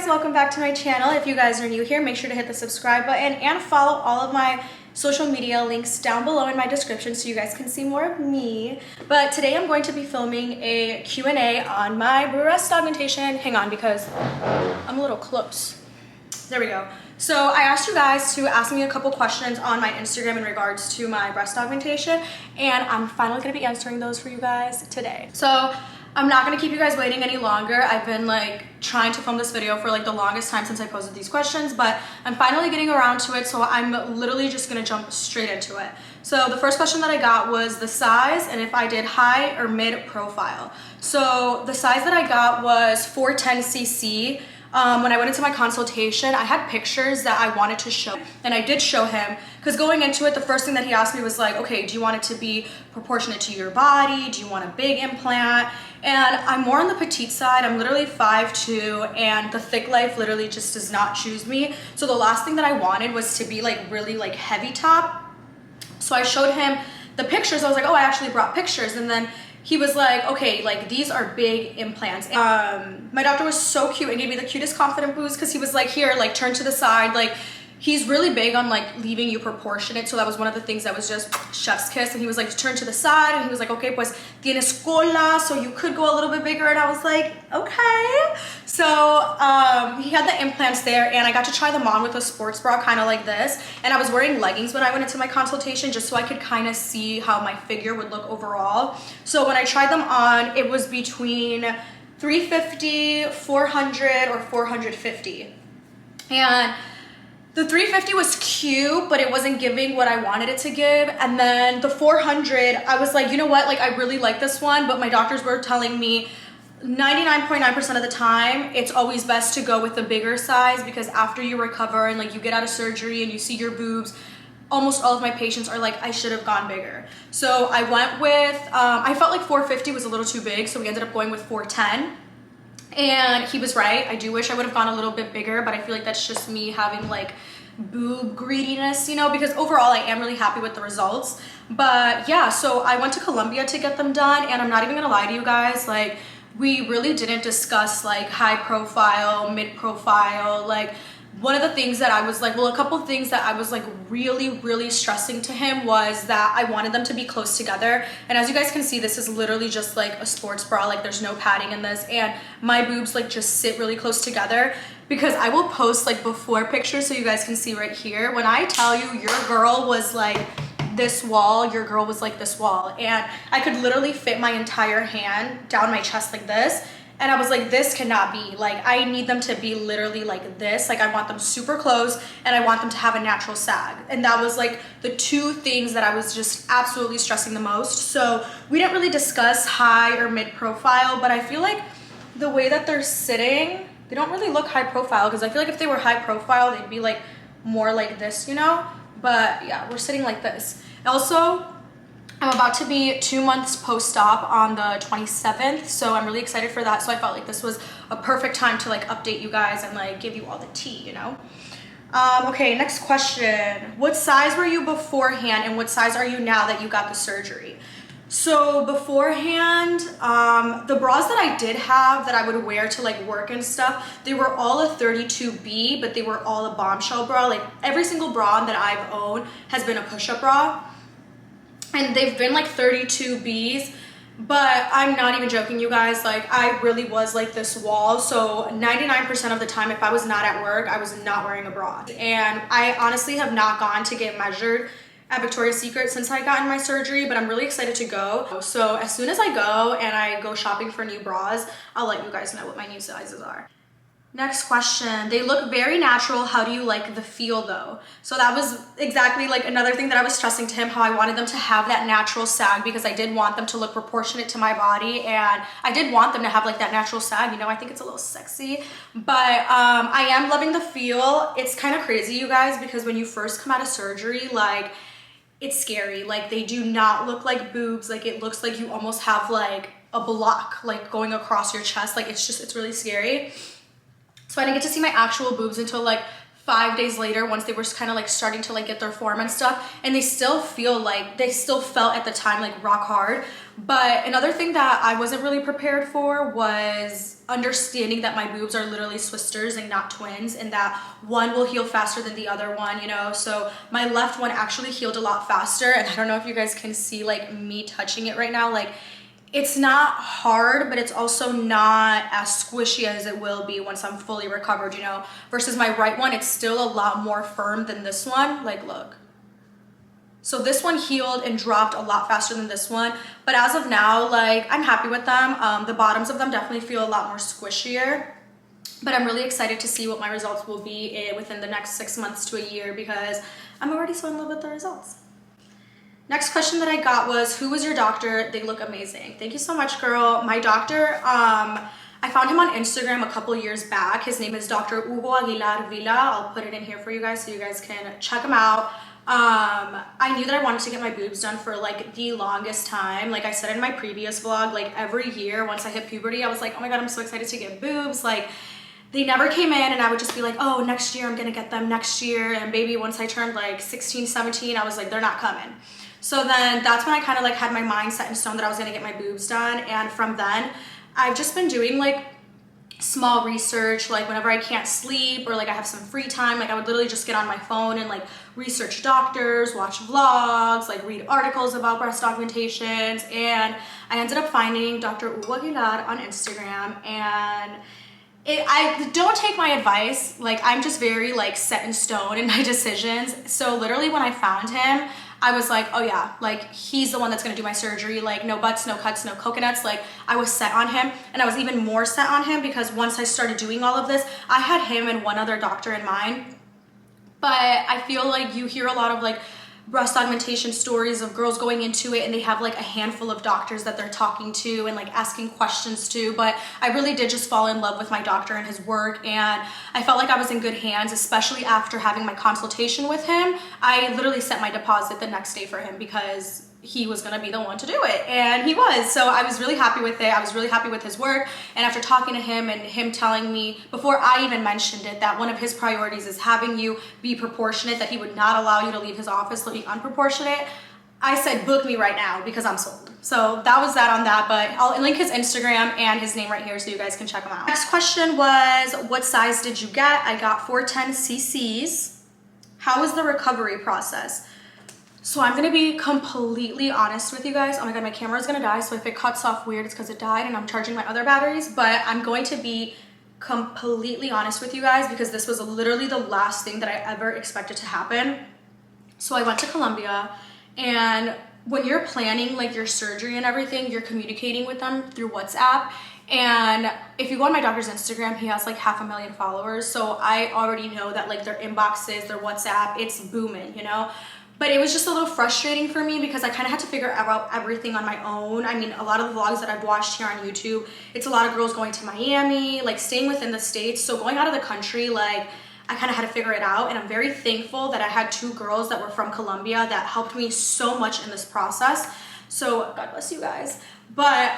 guys, welcome back to my channel. If you guys are new here, make sure to hit the subscribe button and follow all of my social media links down below in my description so you guys can see more of me. But today I'm going to be filming a Q&A on my breast augmentation. Hang on, because I'm a little close. There we go. So I asked you guys to ask me a couple questions on my Instagram in regards to my breast augmentation, and I'm finally going to be answering those for you guys today. So I'm not going to keep you guys waiting any longer. I've been trying to film this video for the longest time since I posted these questions, but I'm finally getting around to it, so I'm literally just going to jump straight into it. So the first question that I got was the size and if I did high or mid profile. So the size that I got was 410cc. When I went into my consultation, I had pictures that I wanted to show, and I did show him, because going into it, the first thing that he asked me was like, okay, do you want it to be proportionate to your body? Do you want a big implant? And I'm more on the petite side. I'm literally 5'2", and the thick life literally just does not choose me. So the last thing that I wanted was to be really heavy top. So I showed him the pictures. I was like, oh, I actually brought pictures. And then he was like, okay, these are big implants. My doctor was so cute and gave me the cutest confident boost, because he was like, here, turn to the side. He's really big on leaving you proportionate. So that was one of the things that was just chef's kiss. And he was like, turn to the side. And he was like, okay, pues tienes cola, so you could go a little bit bigger. And I was like, okay. So he had the implants there, and I got to try them on with a sports bra, kind of like this. And I was wearing leggings when I went into my consultation, just so I could kind of see how my figure would look overall. So when I tried them on, it was between 350, 400, or 450. And the 350 was cute, but it wasn't giving what I wanted it to give. And then the 400, I was like, you know what? I really like this one, but my doctors were telling me 99.9% of the time, it's always best to go with the bigger size, because after you recover and you get out of surgery and you see your boobs, almost all of my patients are like, I should have gone bigger. So I went with, I felt like 450 was a little too big, so we ended up going with 410. And he was right. I do wish I would have gone a little bit bigger, but I feel like that's just me having boob greediness, because overall I am really happy with the results. But yeah, so I went to Colombia to get them done, and I'm not even gonna lie to you guys, we really didn't discuss high profile, mid profile. One of the things that I was a couple things that I was really stressing to him was that I wanted them to be close together. And as you guys can see, this is literally just a sports bra. There's no padding in this, and my boobs just sit really close together, because I will post before pictures so you guys can see right here. When I tell you your girl was this wall, your girl was this wall, and I could literally fit my entire hand down my chest like this. And I was like, this cannot be. I need them to be literally this. I want them super close, and I want them to have a natural sag. And that was the two things that I was just absolutely stressing the most. So we didn't really discuss high or mid profile, but I feel the way that they're sitting, they don't really look high profile, because I feel if they were high profile, they'd be more like this, But yeah, we're sitting like this. Also, I'm about to be 2 months post-op on the 27th, so I'm really excited for that. So I felt this was a perfect time to update you guys and give you all the tea, Okay, next question. What size were you beforehand, and what size are you now that you got the surgery? So beforehand, the bras that I did have that I would wear to work and stuff, they were all a 32B, but they were all a bombshell bra. Every single bra that I've owned has been a push-up bra. And they've been 32Bs, but I'm not even joking, you guys. I really was this wall. So 99% of the time, if I was not at work, I was not wearing a bra. And I honestly have not gone to get measured at Victoria's Secret since I got in my surgery, but I'm really excited to go. So as soon as I go and I go shopping for new bras, I'll let you guys know what my new sizes are. Next question. They look very natural. How do you like the feel though? So that was exactly another thing that I was stressing to him, how I wanted them to have that natural sag, because I did want them to look proportionate to my body, and I did want them to have that natural sag. I think it's a little sexy, but I am loving the feel. It's kind of crazy, you guys, because when you first come out of surgery, it's scary. They do not look like boobs. It looks like you almost have a block going across your chest. It's really scary. So I didn't get to see my actual boobs until 5 days later, once they were kind of like starting to like get their form and stuff, and they still felt at the time like rock hard. But another thing that I wasn't really prepared for was understanding that my boobs are literally sisters and not twins, and that one will heal faster than the other one, you know. So my left one actually healed a lot faster, and I don't know if you guys can see like me touching it right now. Like, it's not hard, but it's also not as squishy as it will be once I'm fully recovered, you know, versus my right one. It's still a lot more firm than this one. Like, look. So this one healed and dropped a lot faster than this one. But as of now, like, I'm happy with them. The bottoms of them definitely feel a lot more squishier. But I'm really excited to see what my results will be within the next 6 months to a year, because I'm already so in love with the results. Next question that I got was, who was your doctor? They look amazing. Thank you so much, girl. My doctor, I found him on Instagram a couple years back. His name is Dr. Hugo Aguilar Villa. I'll put it in here for you guys so you guys can check him out. I knew that I wanted to get my boobs done for like the longest time. Like I said in my previous vlog, like every year once I hit puberty, I was like, oh my God, I'm so excited to get boobs. Like, they never came in, and I would just be like, oh, next year I'm gonna get them next year. And baby, once I turned like 16, 17, I was like, they're not coming. So then that's when I kind of like had my mind set in stone that I was gonna get my boobs done. And from then, I've just been doing like small research, like whenever I can't sleep or like I have some free time, like I would literally just get on my phone and like research doctors, watch vlogs, like read articles about breast augmentations. And I ended up finding Dr. Hugo Aguilar on Instagram, and I don't take my advice. Like, I'm just very like set in stone in my decisions. So literally when I found him, I was like, oh yeah, like he's the one that's gonna do my surgery. Like, no butts, no cuts, no coconuts. Like, I was set on him, and I was even more set on him because once I started doing all of this, I had him and one other doctor in mind. But I feel like you hear a lot of like breast augmentation stories of girls going into it and they have like a handful of doctors that they're talking to and like asking questions to. But I really did just fall in love with my doctor and his work, and I felt like I was in good hands, especially after having my consultation with him. I literally set my deposit the next day for him because he was gonna be the one to do it, and he was. So I was really happy with it. I was really happy with his work. And after talking to him and him telling me before I even mentioned it that one of his priorities is having you be proportionate, that he would not allow you to leave his office looking unproportionate, I said, book me right now because I'm sold. So that was that on that, but I'll link his Instagram and his name right here so you guys can check him out. Next question was, what size did you get? I got 410 cc's. How was the recovery process? So I'm gonna be completely honest with you guys. Oh my God, my camera is gonna die. So if it cuts off weird, it's because it died and I'm charging my other batteries. But I'm going to be completely honest with you guys because this was literally the last thing that I ever expected to happen. So I went to Colombia, and when you're planning like your surgery and everything, you're communicating with them through WhatsApp. And if you go on my doctor's Instagram, he has like 500,000 followers. So I already know that like their inboxes, their WhatsApp, it's booming, you know? But it was just a little frustrating for me because I kind of had to figure out everything on my own. I mean, a lot of the vlogs that I've watched here on YouTube, it's a lot of girls going to Miami, like staying within the States. So going out of the country, like I kind of had to figure it out. And I'm very thankful that I had 2 girls that were from Colombia that helped me so much in this process. So God bless you guys. But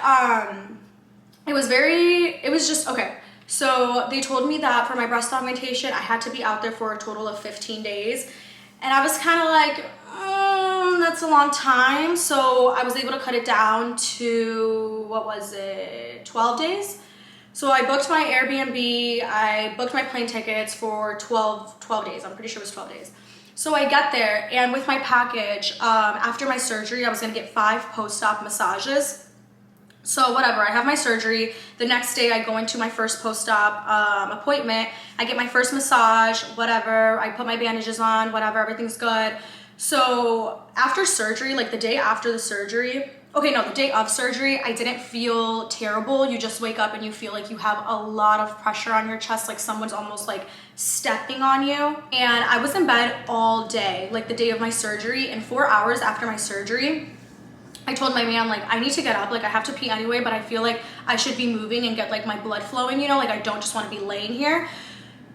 it was just, okay. So they told me that for my breast augmentation, I had to be out there for a total of 15 days. And I was kind of like, that's a long time. So I was able to cut it down to, what was it, 12 days? So I booked my Airbnb, I booked my plane tickets for 12 days. I'm pretty sure it was 12 days. So I got there, and with my package, after my surgery, I was gonna get 5 post-op massages. So whatever, I have my surgery. The next day I go into my first post-op appointment. I get my first massage, whatever. I put my bandages on, whatever, everything's good. So after surgery, like the day after the surgery, the day of surgery, I didn't feel terrible. You just wake up and you feel like you have a lot of pressure on your chest, like someone's almost like stepping on you. And I was in bed all day, like the day of my surgery, and 4 hours after my surgery, I told my man, like, I need to get up, like I have to pee anyway, but I feel like I should be moving and get like my blood flowing, you know, like I don't just want to be laying here.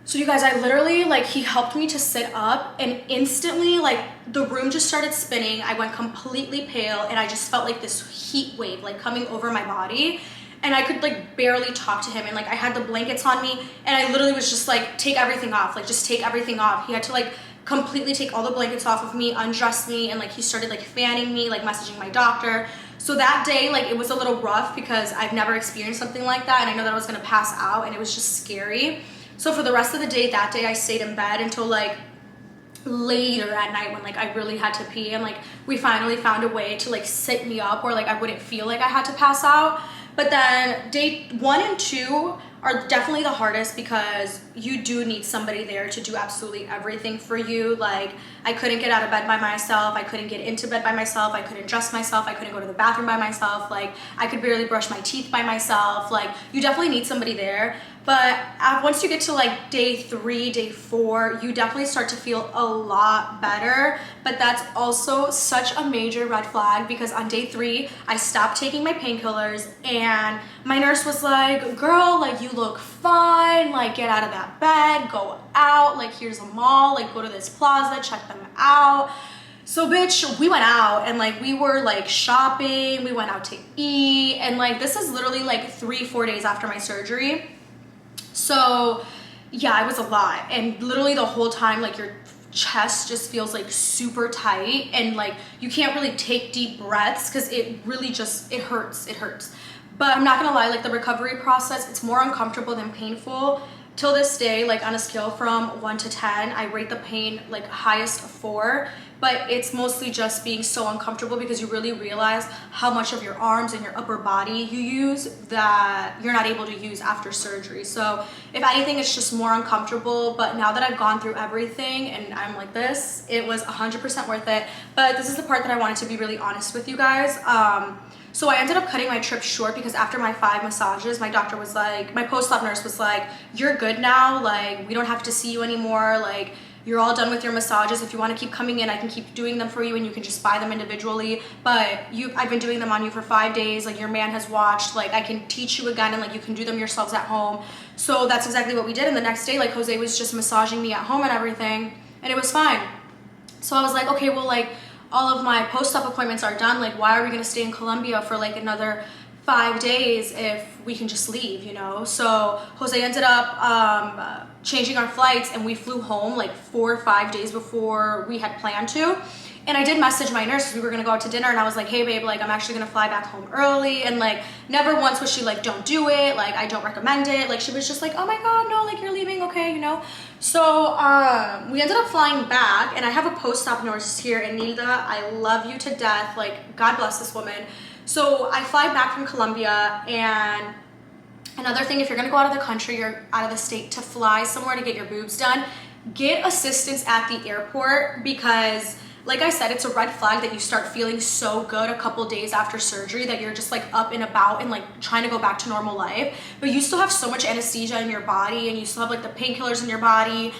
So you guys, I literally, like, he helped me to sit up, and instantly, like, the room just started spinning. I went completely pale, and I just felt like this heat wave, like, coming over my body. and I could like barely talk to him, and like I had the blankets on me, and I literally was just like, take everything off, like just take everything off. He had to like completely take all the blankets off of me, undress me, and like he started like fanning me, like messaging my doctor. So that day, like it was a little rough because I've never experienced something like that, and I know that I was gonna pass out, and it was just scary. So for the rest of the day, that day I stayed in bed until like later at night when like I really had to pee, and like we finally found a way to like sit me up where like I wouldn't feel like I had to pass out. But then day 1 and 2 are definitely the hardest because you do need somebody there to do absolutely everything for you. Like I couldn't get out of bed by myself, I couldn't get into bed by myself, I couldn't dress myself, I couldn't go to the bathroom by myself, like I could barely brush my teeth by myself. Like you definitely need somebody there. But once you get to like day 3, day 4, you definitely start to feel a lot better. But that's also such a major red flag because on day 3, I stopped taking my painkillers, and my nurse was like, girl, like you look fine, like get out of that bed, go out, like here's a mall, like go to this plaza, check them out. So bitch, we went out and like we were like shopping, we went out to eat, and like this is literally like 3-4 days after my surgery. So yeah, it was a lot, and literally the whole time like your chest just feels like super tight, and like you can't really take deep breaths because it really just it hurts. But I'm not gonna lie, like the recovery process, it's more uncomfortable than painful. Till this day, like on a scale from 1 to 10, I rate the pain like highest 4, but it's mostly just being so uncomfortable because you really realize how much of your arms and your upper body you use that you're not able to use after surgery. So if anything, it's just more uncomfortable. But now that I've gone through everything and I'm like this, it was 100% worth it. But this is the part that I wanted to be really honest with you guys. So I ended up cutting my trip short because after my 5 massages, my doctor was like, my post-op nurse was like, you're good now, like we don't have to see you anymore, like you're all done with your massages. If you want to keep coming in, I can keep doing them for you, and you can just buy them individually, but I've been doing them on you for 5 days, like your man has watched, like I can teach you again, and like you can do them yourselves at home. So that's exactly what we did, and the next day like Jose was just massaging me at home and everything, and it was fine. So I was like, okay, well like all of my post-op appointments are done, like why are we gonna stay in Colombia for like another 5 days if we can just leave, you know? So Jose ended up changing our flights, and we flew home like 4 or 5 days before we had planned to. And I did message my nurse because we were gonna go out to dinner, and I was like, hey babe, like I'm actually gonna fly back home early, and like never once was she like, don't do it, like I don't recommend it. Like she was just like, oh my god, no, like you're leaving, okay, you know? So we ended up flying back, and I have a post-op nurse here, Enilda. I love you to death, like God bless this woman. So I fly back from Colombia, and another thing, if you're gonna go out of the country or out of the state to fly somewhere to get your boobs done, get assistance at the airport, because like I said, it's a red flag that you start feeling so good a couple days after surgery that you're just like up and about and like trying to go back to normal life, but you still have so much anesthesia in your body, and you still have like the painkillers in your body.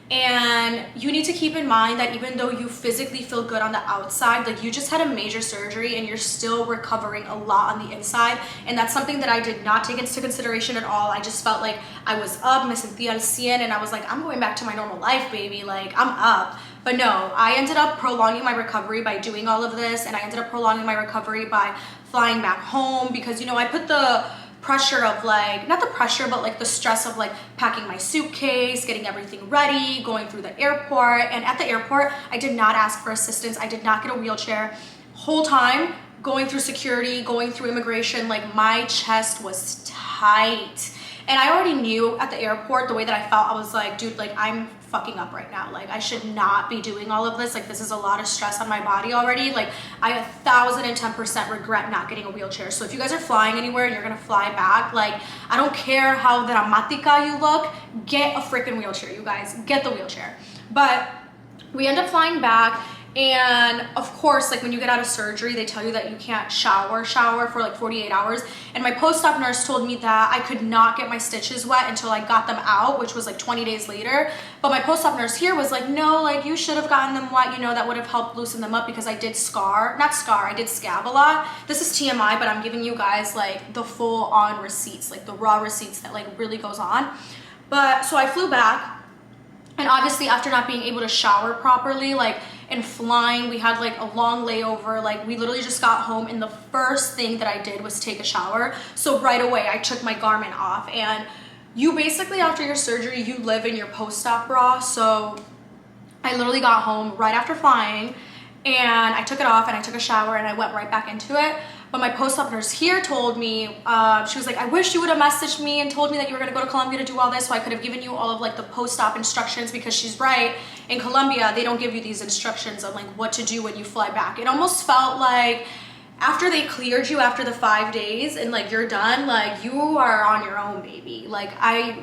And you need to keep in mind that even though you physically feel good on the outside, like you just had a major surgery and you're still recovering a lot on the inside. And that's something that I did not take into consideration at all. I just felt like I was up, me sentía al 100, and I was like, I'm going back to my normal life, baby, like I'm up. But no, I ended up prolonging my recovery by doing all of this, and I ended up prolonging my recovery by flying back home because, you know, I put the pressure of like, not the pressure, but like the stress of like packing my suitcase, getting everything ready, going through the airport. And at the airport, I did not ask for assistance. I did not get a wheelchair. Whole time going through security, going through immigration, like my chest was tight. And I already knew at the airport, the way that I felt, I was like, dude, like I'm fucking up right now. Like I should not be doing all of this. Like this is a lot of stress on my body already. Like I 1010% regret not getting a wheelchair. So if you guys are flying anywhere and you're gonna fly back, like I don't care how dramatica you look, get a freaking wheelchair, you guys. Get the wheelchair. But we end up flying back, and of course, like when you get out of surgery, they tell you that you can't shower for like 48 hours. And my post-op nurse told me that I could not get my stitches wet until I got them out, which was like 20 days later. But my post-op nurse here was like, no, like you should have gotten them wet, you know, that would have helped loosen them up, because I did I did scab a lot. This is TMI, but I'm giving you guys like the full on receipts, like the raw receipts that like really goes on. But so I flew back, And obviously after not being able to shower properly, like, and flying, we had like a long layover. Like, we literally just got home and the first thing that I did was take a shower. So right away I took my garment off. And you basically, after your surgery, you live in your post-op bra. So I literally got home right after flying and I took it off and I took a shower and I went right back into it. But my post-op nurse here told me, she was like, I wish you would have messaged me and told me that you were gonna go to Colombia to do all this so I could have given you all of like the post-op instructions, because she's right. In Colombia, they don't give you these instructions of like what to do when you fly back. It almost felt like after they cleared you after the 5 days and like you're done, like you are on your own, baby. Like,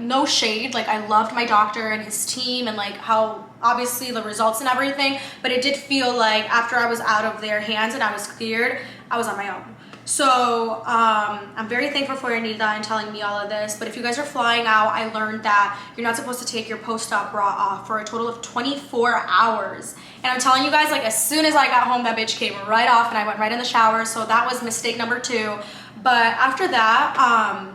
no shade, like I loved my doctor and his team and like how obviously the results and everything, but it did feel like after I was out of their hands and I was cleared, I was on my own. So I'm very thankful for Anita and telling me all of this. But if you guys are flying out, I learned that you're not supposed to take your post-op bra off for a total of 24 hours. And I'm telling you guys, like, as soon as I got home, that bitch came right off and I went right in the shower. So that was mistake number 2. But after that,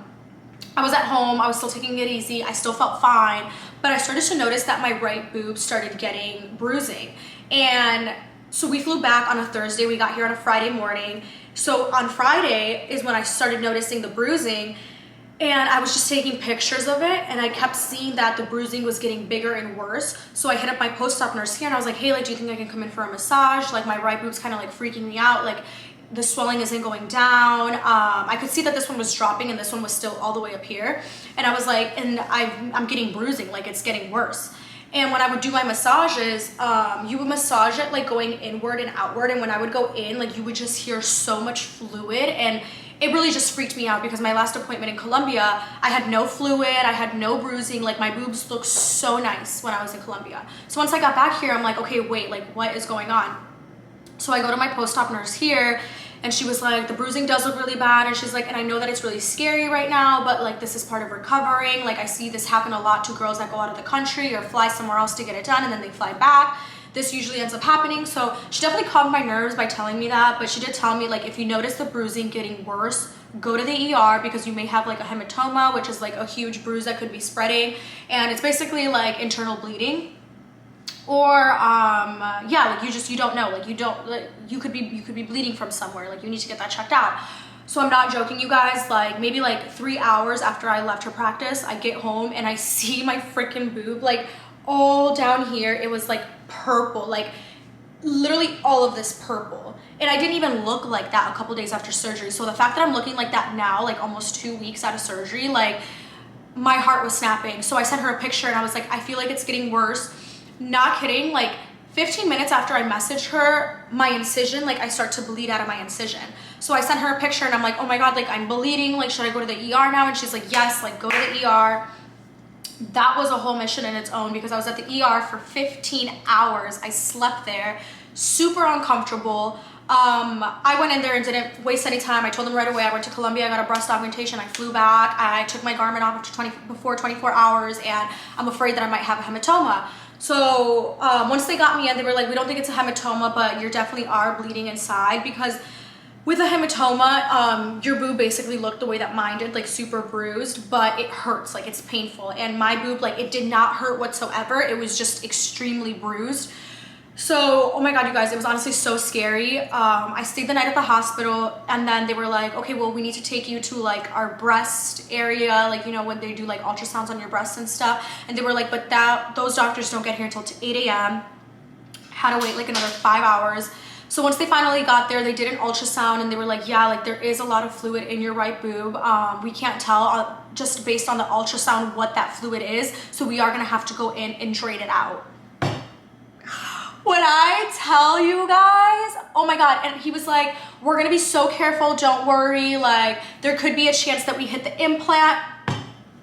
I was at home, I was still taking it easy, I still felt fine, but I started to notice that my right boob started getting bruising. And so we flew back on a Thursday, we got here on a Friday morning. So on Friday is when I started noticing the bruising, and I was just taking pictures of it and I kept seeing that the bruising was getting bigger and worse. So I hit up my post-op nurse here and I was like, hey, like, do you think I can come in for a massage? Like, my right boob's kind of like freaking me out. Like, the swelling isn't going down. I could see that this one was dropping and this one was still all the way up here. And I was like, and I'm getting bruising, like it's getting worse. And when I would do my massages, you would massage it like going inward and outward. And when I would go in, like you would just hear so much fluid, and it really just freaked me out because my last appointment in Colombia, I had no fluid, I had no bruising, like my boobs looked so nice when I was in Colombia. So once I got back here, I'm like, okay, wait, like what is going on? So I go to my post-op nurse here and she was like, the bruising does look really bad. And she's like, and I know that it's really scary right now, but like this is part of recovering. Like I see this happen a lot to girls that go out of the country or fly somewhere else to get it done and then they fly back. This usually ends up happening. So she definitely calmed my nerves by telling me that, but she did tell me like, if you notice the bruising getting worse, go to the ER because you may have like a hematoma, which is like a huge bruise that could be spreading. And it's basically like internal bleeding. Or yeah, like you don't know, like you could be bleeding from somewhere, like you need to get that checked out. So I'm not joking, you guys, like maybe like 3 hours after I left her practice, I get home and I see my freaking boob like all down here. It was like purple, like literally all of this purple, and I didn't even look like that a couple days after surgery. So the fact that I'm looking like that now, like almost 2 weeks out of surgery, like my heart was snapping. So I sent her a picture and I was like, I feel like it's getting worse. Not kidding, like 15 minutes after I messaged her, my incision, like I start to bleed out of my incision. So I sent her a picture and I'm like, oh my God, like I'm bleeding, like should I go to the ER now? And she's like, yes, like go to the ER. That was a whole mission in its own because I was at the ER for 15 hours. I slept there, super uncomfortable. I went in there and didn't waste any time. I told them right away, I went to Colombia, I got a breast augmentation, I flew back, I took my garment off before 24 hours, and I'm afraid that I might have a hematoma. So once they got me in, they were like, we don't think it's a hematoma, but you definitely are bleeding inside, because with a hematoma, your boob basically looked the way that mine did, like super bruised, but it hurts, like it's painful. And my boob, like it did not hurt whatsoever. It was just extremely bruised. So, oh my God, you guys, it was honestly so scary. I stayed the night at the hospital, and then they were like, okay, well, we need to take you to like our breast area, like, you know, when they do like ultrasounds on your breasts and stuff. And they were like, but those doctors don't get here until 8 a.m. Had to wait like another 5 hours. So once they finally got there, they did an ultrasound and they were like, yeah, like there is a lot of fluid in your right boob. We can't tell just based on the ultrasound what that fluid is. So we are gonna have to go in and drain it out. When I tell you guys, oh my God, and he was like, we're gonna be so careful, don't worry, like there could be a chance that we hit the implant.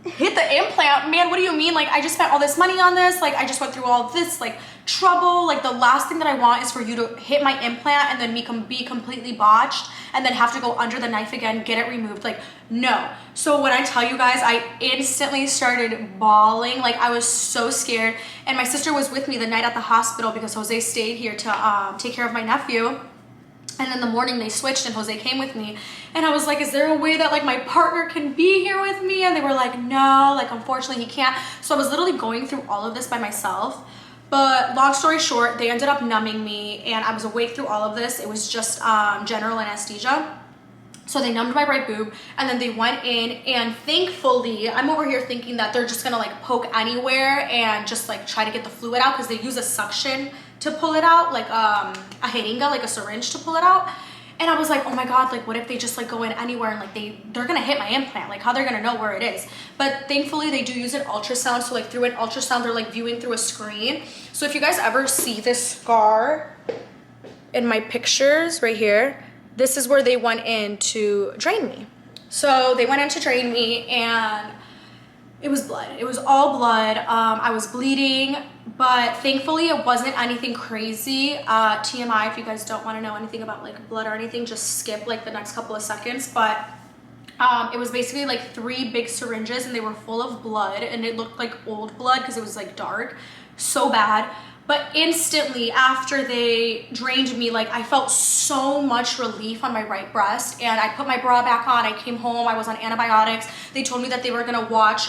Hit the implant? Man, what do you mean? Like I just spent all this money on this, like I just went through all this like trouble. Like the last thing that I want is for you to hit my implant and then me be completely botched and then have to go under the knife again, get it removed. Like no. So when I tell you guys, I instantly started bawling. Like I was so scared, and my sister was with me the night at the hospital because Jose stayed here to take care of my nephew. And in the morning they switched and Jose came with me. And I was like, is there a way that like my partner can be here with me? And they were like, no, like unfortunately he can't. So I was literally going through all of this by myself. But long story short, they ended up numbing me and I was awake through all of this. It was just general anesthesia. So they numbed my right boob and then they went in, and thankfully, I'm over here thinking that they're just gonna like poke anywhere and just like try to get the fluid out, because they use a suction to pull it out, like a jeringa, like a syringe to pull it out. And I was like, oh my God, like what if they just like go in anywhere and like they're gonna hit my implant, like how they're gonna know where it is? But thankfully they do use an ultrasound. So like through an ultrasound, they're like viewing through a screen. So if you guys ever see this scar in my pictures right here, this is where they went in to drain me. So they went in to drain me and it was blood. It was all blood. I was bleeding, but thankfully it wasn't anything crazy. TMI, if you guys don't want to know anything about like blood or anything, just skip like the next couple of seconds. But it was basically like 3 big syringes and they were full of blood, and it looked like old blood because it was like dark, so bad. But instantly after they drained me, like I felt so much relief on my right breast, and I put my bra back on. I came home, I was on antibiotics. They told me that they were gonna watch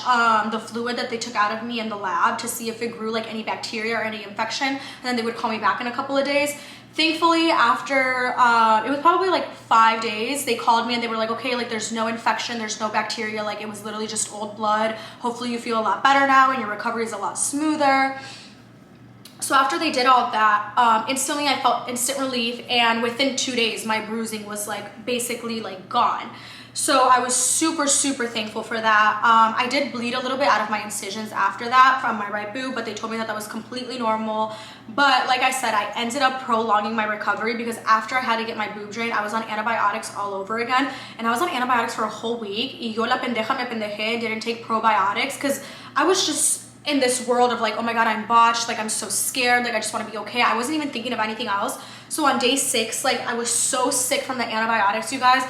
the fluid that they took out of me in the lab to see if it grew like any bacteria or any infection, and then they would call me back in a couple of days. Thankfully, after, it was probably like 5 days, they called me and they were like, okay, like there's no infection, there's no bacteria, like it was literally just old blood. Hopefully you feel a lot better now and your recovery is a lot smoother. So after they did all of that, instantly I felt instant relief, and within 2 days my bruising was like basically like gone. So I was super, super thankful for that. I did bleed a little bit out of my incisions after that from my right boob, but they told me that that was completely normal. But like I said, I ended up prolonging my recovery because after I had to get my boob drained, I was on antibiotics all over again. And I was on antibiotics for a whole week. Y yo la pendeja me pendejé, didn't take probiotics because I was just in this world of like, oh my God, I'm botched, like I'm so scared, like I just want to be okay. I wasn't even thinking of anything else. So on day 6, like I was so sick from the antibiotics, you guys.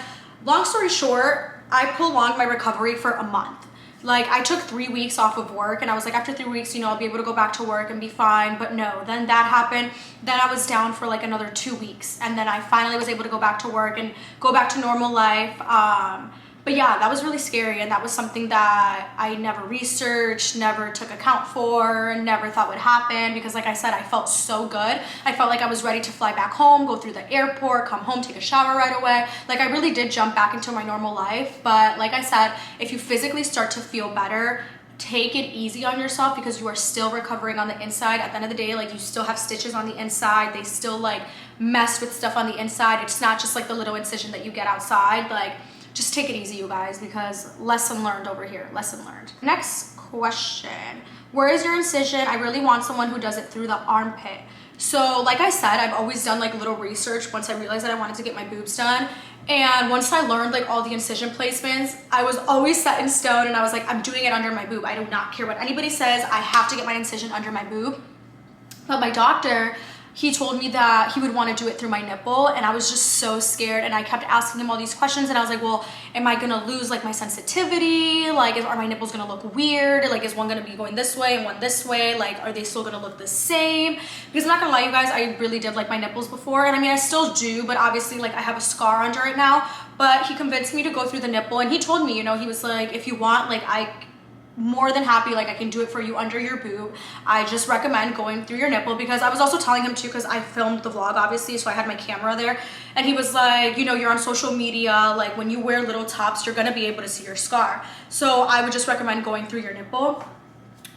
Long story short, I prolonged my recovery for a month. Like I took 3 weeks off of work and I was like, after 3 weeks, you know, I'll be able to go back to work and be fine. But no, then that happened. Then I was down for like another 2 weeks. And then I finally was able to go back to work and go back to normal life. But yeah, that was really scary, and that was something that I never researched, never took account for, never thought would happen, because like I said, I felt so good. I felt like I was ready to fly back home, go through the airport, come home, take a shower right away. Like I really did jump back into my normal life. But like I said, if you physically start to feel better, take it easy on yourself, because you are still recovering on the inside. At the end of the day, like you still have stitches on the inside. They still like mess with stuff on the inside. It's not just like the little incision that you get outside. Like, just take it easy, you guys, because lesson learned over here, lesson learned. Next question, where is your incision? I really want someone who does it through the armpit. So like I said, I've always done like little research once I realized that I wanted to get my boobs done. And once I learned like all the incision placements, I was always set in stone, and I was like, I'm doing it under my boob. I do not care what anybody says. I have to get my incision under my boob. But my doctor, he told me that he would want to do it through my nipple, and I was just so scared, and I kept asking him all these questions, and I was like, well, am I gonna lose like my sensitivity? Like, are my nipples gonna look weird? Like, is one gonna be going this way and one this way? Like, are they still gonna look the same? Because I'm not gonna lie, you guys, I really did like my nipples before, and I mean, I still do, but obviously like I have a scar under it now. But he convinced me to go through the nipple, and he told me, you know, he was like, if you want, like more than happy, like I can do it for you under your boob. I just recommend going through your nipple, because I was also telling him too, because I filmed the vlog obviously, so I had my camera there, and he was like, you know, you're on social media, like when you wear little tops, you're gonna be able to see your scar. So I would just recommend going through your nipple,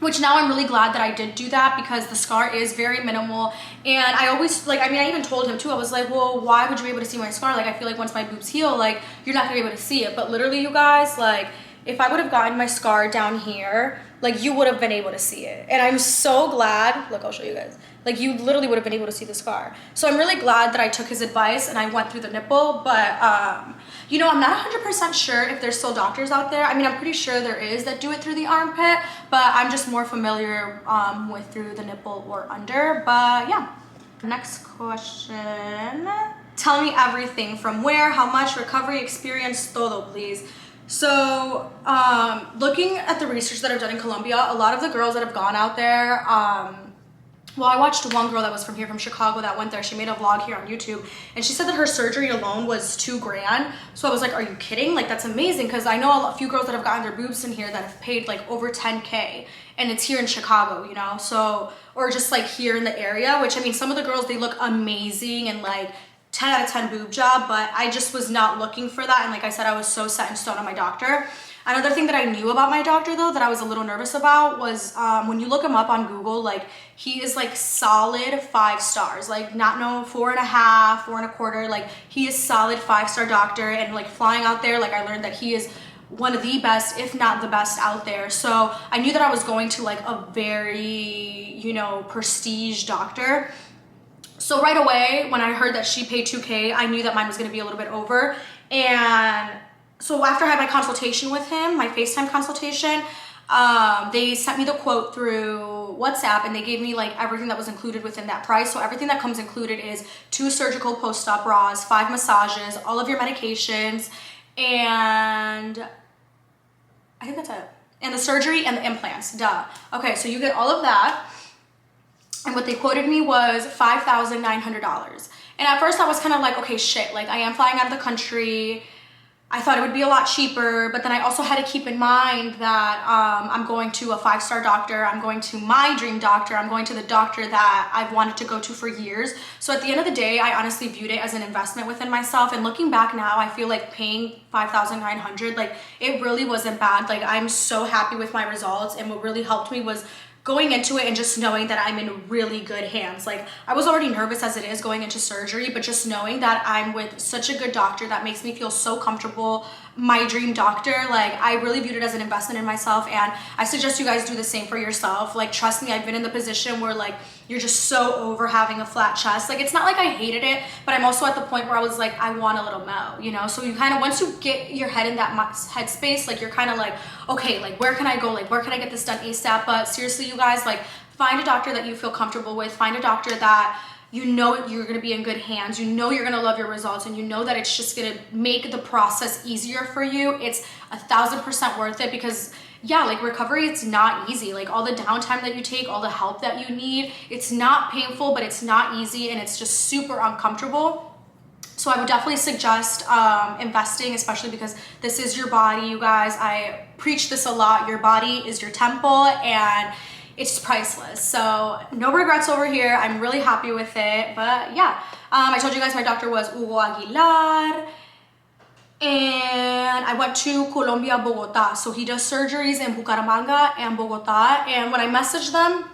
which now I'm really glad that I did do that, because the scar is very minimal. And I always like, I mean, I even told him too, I was like, well, why would you be able to see my scar? Like I feel like once my boobs heal, like you're not gonna be able to see it. But literally, you guys, like if I would have gotten my scar down here, like you would have been able to see it. And I'm so glad, look, I'll show you guys. Like you literally would have been able to see the scar. So I'm really glad that I took his advice and I went through the nipple. But, you know, I'm not 100% sure if there's still doctors out there. I mean, I'm pretty sure there is that do it through the armpit, but I'm just more familiar with through the nipple or under. But yeah, next question. Tell me everything, from where, how much, recovery experience, todo, please. So looking at the research that I've done in Colombia, a lot of the girls that have gone out there well, I watched one girl that was from here, from Chicago, that went there. She made a vlog here on YouTube, and she said that her surgery alone was $2,000. So I was like, are you kidding? Like, that's amazing, because I know a few girls that have gotten their boobs in here that have paid like over 10K, and it's here in Chicago, you know? So, or just like here in the area, which I mean, some of the girls, they look amazing and like 10 out of 10 boob job, but I just was not looking for that. And like I said, I was so set in stone on my doctor. Another thing that I knew about my doctor though, that I was a little nervous about was when you look him up on Google, like he is like solid 5 stars, like not no 4.5, 4.25, like he is solid 5-star doctor. And like flying out there, like I learned that he is one of the best, if not the best out there. So I knew that I was going to like a very, you know, prestige doctor. So right away, when I heard that she paid $2K, I knew that mine was gonna be a little bit over. And so after I had my consultation with him, my FaceTime consultation, they sent me the quote through WhatsApp, and they gave me like everything that was included within that price. So everything that comes included is 2 surgical post-op bras, 5 massages, all of your medications, and I think that's it. And the surgery and the implants, duh. Okay, so you get all of that. And what they quoted me was $5,900. And at first I was kind of like, okay, shit, like I am flying out of the country. I thought it would be a lot cheaper, but then I also had to keep in mind that I'm going to a 5-star doctor. I'm going to my dream doctor. I'm going to the doctor that I've wanted to go to for years. So at the end of the day, I honestly viewed it as an investment within myself. And looking back now, I feel like paying $5,900, like it really wasn't bad. Like I'm so happy with my results. And what really helped me was going into it and just knowing that I'm in really good hands. Like I was already nervous as it is going into surgery, but just knowing that I'm with such a good doctor that makes me feel so comfortable, my dream doctor, like I really viewed it as an investment in myself. And I suggest you guys do the same for yourself. Like trust me, I've been in the position where like you're just so over having a flat chest. Like it's not like I hated it, but I'm also at the point where I was like, I want a little mo, you know? So you kind of, once you get your head in that headspace, like you're kind of like, okay, like where can I go? Like where can I get this done ASAP? But seriously, you guys, like find a doctor that you feel comfortable with. Find a doctor that you know you're gonna be in good hands. You know you're gonna love your results, and you know that it's just gonna make the process easier for you. It's 1,000% worth it, because yeah, like recovery, it's not easy. Like all the downtime that you take, all the help that you need, it's not painful, but it's not easy, and it's just super uncomfortable. So I would definitely suggest investing, especially because this is your body, you guys. I preach this a lot. Your body is your temple, and it's priceless. So no regrets over here. I'm really happy with it. But yeah, I told you guys my doctor was Hugo Aguilar. And I went to Colombia, Bogota. So he does surgeries in Bucaramanga and Bogota. And when I messaged them,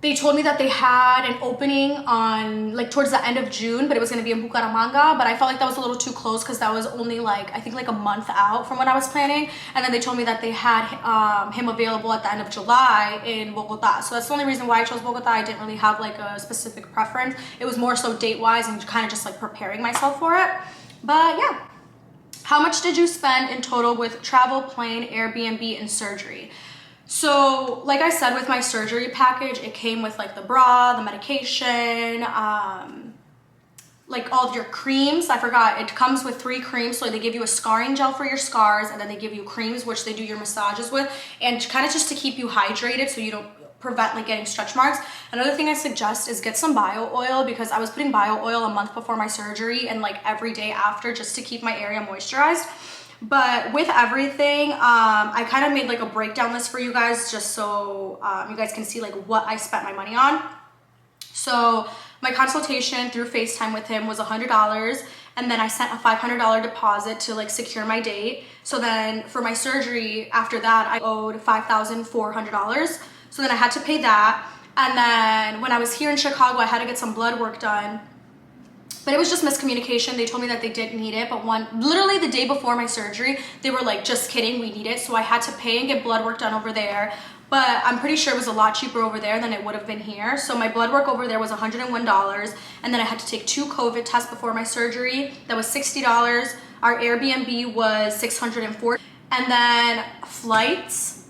they told me that they had an opening on like towards the end of June, but it was going to be in Bucaramanga. But I felt like that was a little too close, because that was only like, I think like a month out from what I was planning. And then they told me that they had him available at the end of July in Bogota. So that's the only reason why I chose Bogota. I didn't really have like a specific preference. It was more so date wise and kind of just like preparing myself for it. But yeah, how much did you spend in total with travel, plane, Airbnb, and surgery? So like I said, with my surgery package, it came with like the bra, the medication, like all of your creams. I forgot, it comes with 3 creams. So they give you a scarring gel for your scars, and then they give you creams, which they do your massages with, and kind of just to keep you hydrated so you don't prevent like getting stretch marks. Another thing I suggest is get some bio oil, because I was putting bio oil a month before my surgery and like every day after, just to keep my area moisturized. But with everything, I kind of made like a breakdown list for you guys, just so you guys can see like what I spent my money on. So my consultation through FaceTime with him was $100, and then I sent a $500 deposit to like secure my date. So then for my surgery after that, I owed $5,400. So then I had to pay that. And then when I was here in Chicago, I had to get some blood work done. But it was just miscommunication. They told me that they didn't need it, but literally the day before my surgery, they were like, just kidding, we need it. So I had to pay and get blood work done over there. But I'm pretty sure it was a lot cheaper over there than it would have been here. So my blood work over there was $101. And then I had to take 2 COVID tests before my surgery. That was $60. Our Airbnb was $604. And then flights.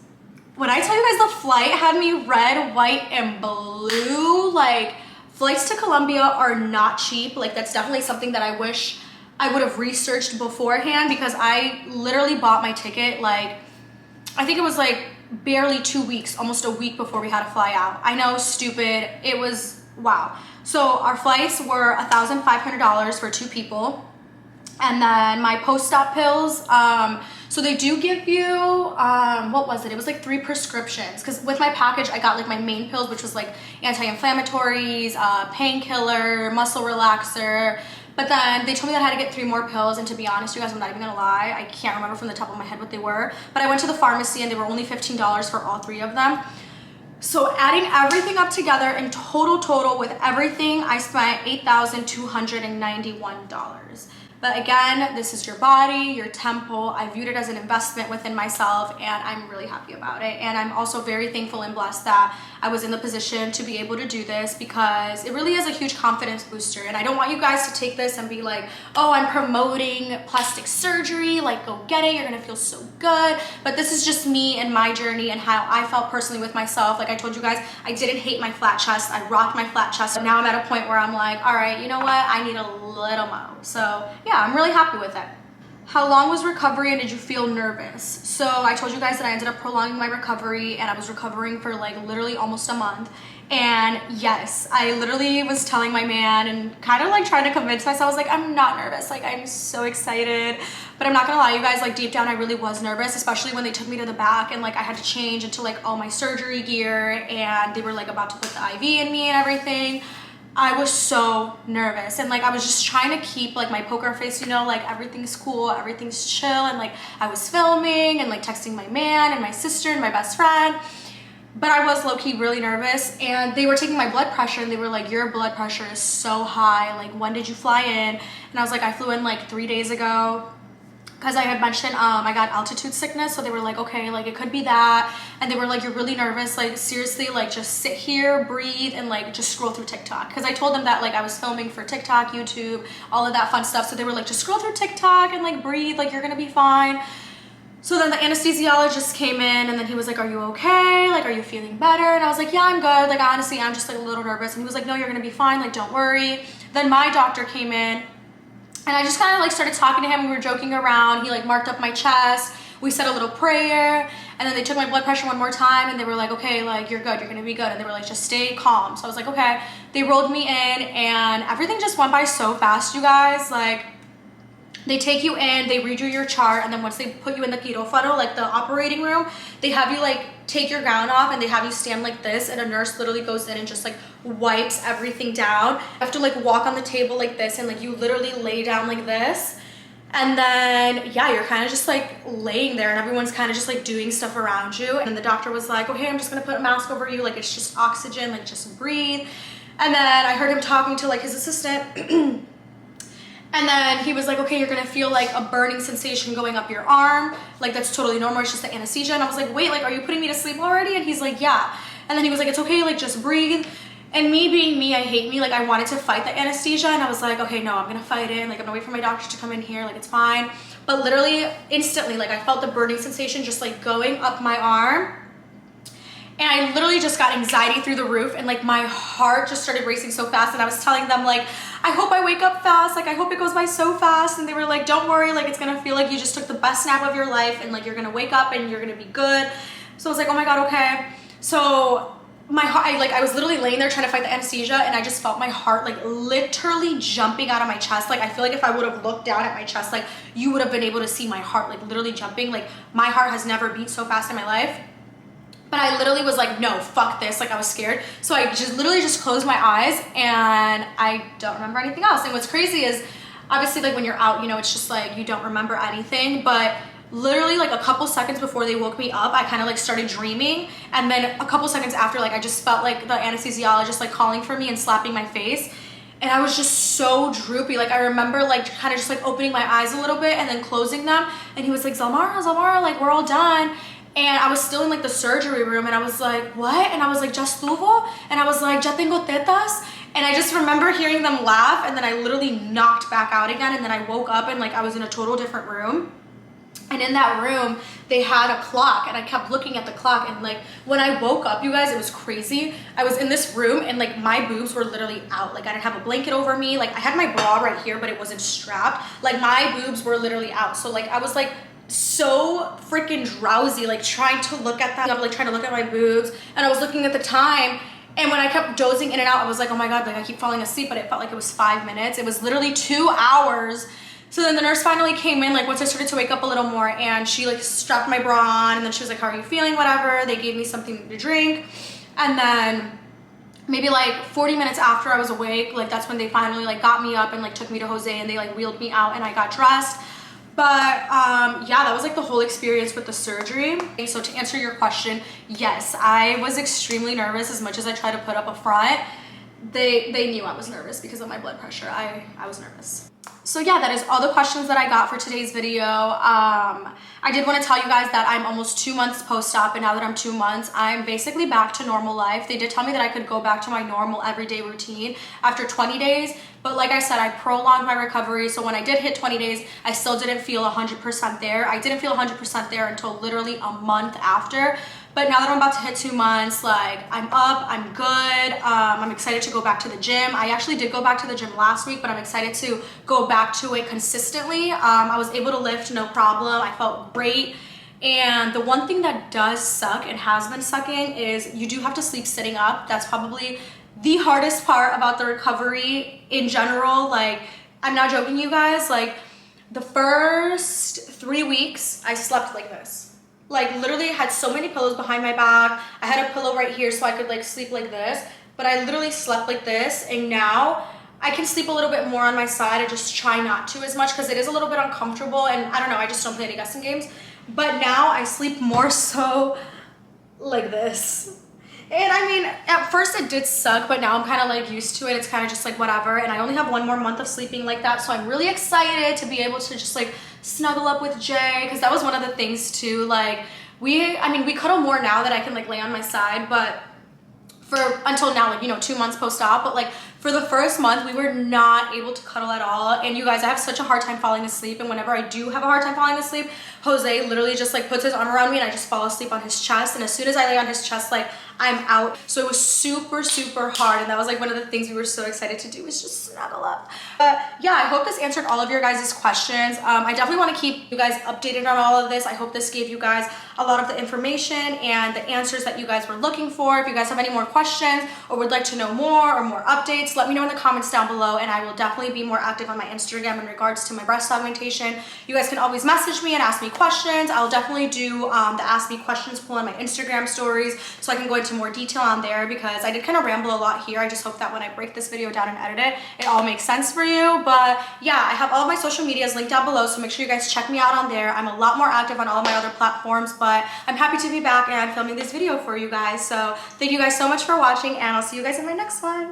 When I tell you guys the flight had me red, white, and blue, like flights to Colombia are not cheap. Like that's definitely something that I wish I would have researched beforehand, because I literally bought my ticket like, I think it was like barely 2 weeks, almost a week before we had to fly out. I know, stupid. It was, wow. So our flights were $1,500 for 2 people. And then my post-op pills, so they do give you, what was it? It was like 3 prescriptions. Because with my package, I got like my main pills, which was like anti-inflammatories, painkiller, muscle relaxer. But then they told me that I had to get 3 more pills. And to be honest, you guys, I'm not even gonna lie, I can't remember from the top of my head what they were. But I went to the pharmacy and they were only $15 for all 3 of them. So adding everything up together in total with everything, I spent $8,291. But again, this is your body, your temple. I viewed it as an investment within myself, and I'm really happy about it. And I'm also very thankful and blessed that I was in the position to be able to do this, because it really is a huge confidence booster. And I don't want you guys to take this and be like, oh, I'm promoting plastic surgery, like go get it, you're gonna feel so good. But this is just me and my journey and how I felt personally with myself. Like I told you guys, I didn't hate my flat chest. I rocked my flat chest. Now I'm at a point where I'm like, all right, you know what? I need a little mo. So yeah, I'm really happy with it. How long was recovery and did you feel nervous? So I told you guys that I ended up prolonging my recovery, and I was recovering for like literally almost a month. And yes, I literally was telling my man and kind of like trying to convince myself, I was like, I'm not nervous, like I'm so excited. But I'm not gonna lie, you guys, like deep down I really was nervous, especially when they took me to the back and like I had to change into like all my surgery gear, and they were like about to put the IV in me and everything. I was so nervous, and like I was just trying to keep like my poker face, you know, like everything's cool, everything's chill. And like I was filming and like texting my man and my sister and my best friend, but I was low-key really nervous. And they were taking my blood pressure and they were like, your blood pressure is so high, like when did you fly in? And I was like, I flew in like 3 days ago, because I had mentioned I got altitude sickness. So they were like, okay, like it could be that. And they were like, you're really nervous, like seriously, like just sit here, breathe, and like just scroll through TikTok. Because I told them that like I was filming for TikTok, YouTube, all of that fun stuff. So they were like, just scroll through TikTok and like breathe, like you're gonna be fine. So then the anesthesiologist came in, and then he was like, are you okay? Like, are you feeling better? And I was like, yeah, I'm good. Like honestly, I'm just like a little nervous. And he was like, no, you're gonna be fine, like don't worry. Then my doctor came in, and I just kind of like started talking to him. We were joking around. He like marked up my chest. We said a little prayer, and then they took my blood pressure one more time, and they were like, okay, like you're good, you're gonna be good. And they were like, just stay calm. So I was like, okay. They rolled me in, and everything just went by so fast, you guys. Like they take you in, they read you your chart, and then once they put you in the quirófano, like the operating room, they have you like take your gown off, and they have you stand like this, and a nurse literally goes in and just like wipes everything down. You have to like walk on the table like this, and like you literally lay down like this. And then yeah, you're kind of just like laying there, and everyone's kind of just like doing stuff around you. And the doctor was like, okay, I'm just gonna put a mask over you, like it's just oxygen, like just breathe. And then I heard him talking to like his assistant. And then he was like, okay, you're gonna feel like a burning sensation going up your arm. Like that's totally normal, it's just the anesthesia. And I was like, wait, like are you putting me to sleep already? And he's like, yeah. And then he was like, it's okay, like just breathe. And me being me, I hate me, like I wanted to fight the anesthesia, and I was like, okay, no, I'm gonna fight it, like I'm gonna wait for my doctor to come in here, like it's fine. But literally instantly, like I felt the burning sensation just like going up my arm. And I literally just got anxiety through the roof, and like my heart just started racing so fast. And I was telling them like, I hope I wake up fast, like I hope it goes by so fast. And they were like, don't worry, like it's gonna feel like you just took the best nap of your life, and like you're gonna wake up and you're gonna be good. So I was like, oh my God, okay. So my heart, I was literally laying there trying to fight the anesthesia, and I just felt my heart like literally jumping out of my chest. Like I feel like if I would have looked down at my chest, like you would have been able to see my heart like literally jumping. Like my heart has never beat so fast in my life. But I literally was like, no, fuck this. Like I was scared. So I just literally just closed my eyes, and I don't remember anything else. And what's crazy is obviously like when you're out, you know, it's just like you don't remember anything. But literally like a couple seconds before they woke me up, I kind of like started dreaming. And then a couple seconds after, like I just felt like the anesthesiologist like calling for me and slapping my face. And I was just so droopy. Like I remember like kind of just like opening my eyes a little bit and then closing them. And he was like, Zelmara, like we're all done. And I was still in like the surgery room, and I was like, what? And I was like, ya estuvo? And I was like, ya tengo tetas? And I just remember hearing them laugh, and then I literally knocked back out again. And then I woke up, and like I was in a total different room. And in that room, they had a clock, and I kept looking at the clock. And like when I woke up, you guys, it was crazy. I was in this room, and like my boobs were literally out. Like I didn't have a blanket over me. Like I had my bra right here, but it wasn't strapped. Like my boobs were literally out. So like I was like so freaking drowsy, like trying to look at that, like trying to look at my boobs, and I was looking at the time, and when I kept dozing in and out, I was like, oh my god, like I keep falling asleep, but it felt like it was 5 minutes. It was literally 2 hours. So then the nurse finally came in, like once I started to wake up a little more, and she like strapped my bra on, and then she was like, how are you feeling, whatever. They gave me something to drink, and then maybe like 40 minutes after I was awake, like that's when they finally like got me up and like took me to Jose, and they like wheeled me out and I got dressed. But yeah, that was like the whole experience with the surgery. Okay, so to answer your question, yes, I was extremely nervous. As much as I tried to put up a front, they knew I was nervous because of my blood pressure. I was nervous. So yeah, that is all the questions that I got for today's video. I did want to tell you guys that I'm almost 2 months post-op, and now that I'm 2 months, I'm basically back to normal life. They did tell me that I could go back to my normal everyday routine after 20 days, but like I said, I prolonged my recovery, so when I did hit 20 days, I still didn't feel 100% there. I didn't feel 100% there until literally a month after. But now that I'm about to hit 2 months, like I'm up, I'm good. I'm excited to go back to the gym. I actually did go back to the gym last week, but I'm excited to go back to it consistently. I was able to lift no problem. I felt great. And the one thing that does suck and has been sucking is you do have to sleep sitting up. That's probably the hardest part about the recovery in general. Like, I'm not joking, you guys. Like, the first 3 weeks, I slept like this. Like literally I had so many pillows behind my back. I had a pillow right here so I could like sleep like this, but I literally slept like this, and now I can sleep a little bit more on my side. I just try not to as much because it is a little bit uncomfortable, and I don't know, I just don't play any guessing games. But now I sleep more so like this. And I mean, at first it did suck, but now I'm kind of like used to it. It's kind of just like whatever. And I only have 1 more month of sleeping like that. So I'm really excited to be able to just like snuggle up with Jay. Cause that was one of the things too. Like we cuddle more now that I can like lay on my side, but until now, like, you know, 2 months post-op, but like for the first month we were not able to cuddle at all. And you guys, I have such a hard time falling asleep, and whenever I do have a hard time falling asleep, Jose literally just like puts his arm around me and I just fall asleep on his chest, and as soon as I lay on his chest, like I'm out. So it was super hard, and that was like one of the things we were so excited to do, is just snuggle up. But yeah, I hope this answered all of your guys' questions. I definitely want to keep you guys updated on all of this. I hope this gave you guys a lot of the information and the answers that you guys were looking for. If you guys have any more questions or would like to know more or more updates, let me know in the comments down below, and I will definitely be more active on my Instagram in regards to my breast augmentation. You guys can always message me and ask me questions. I'll definitely do the ask me questions poll on my Instagram stories so I can go into more detail on there, because I did kind of ramble a lot here. I just hope that when I break this video down and edit it, it all makes sense for you. But yeah, I have all of my social medias linked down below, so make sure you guys check me out on there. I'm a lot more active on all of my other platforms, but I'm happy to be back and filming this video for you guys. So thank you guys so much for watching, and I'll see you guys in my next one.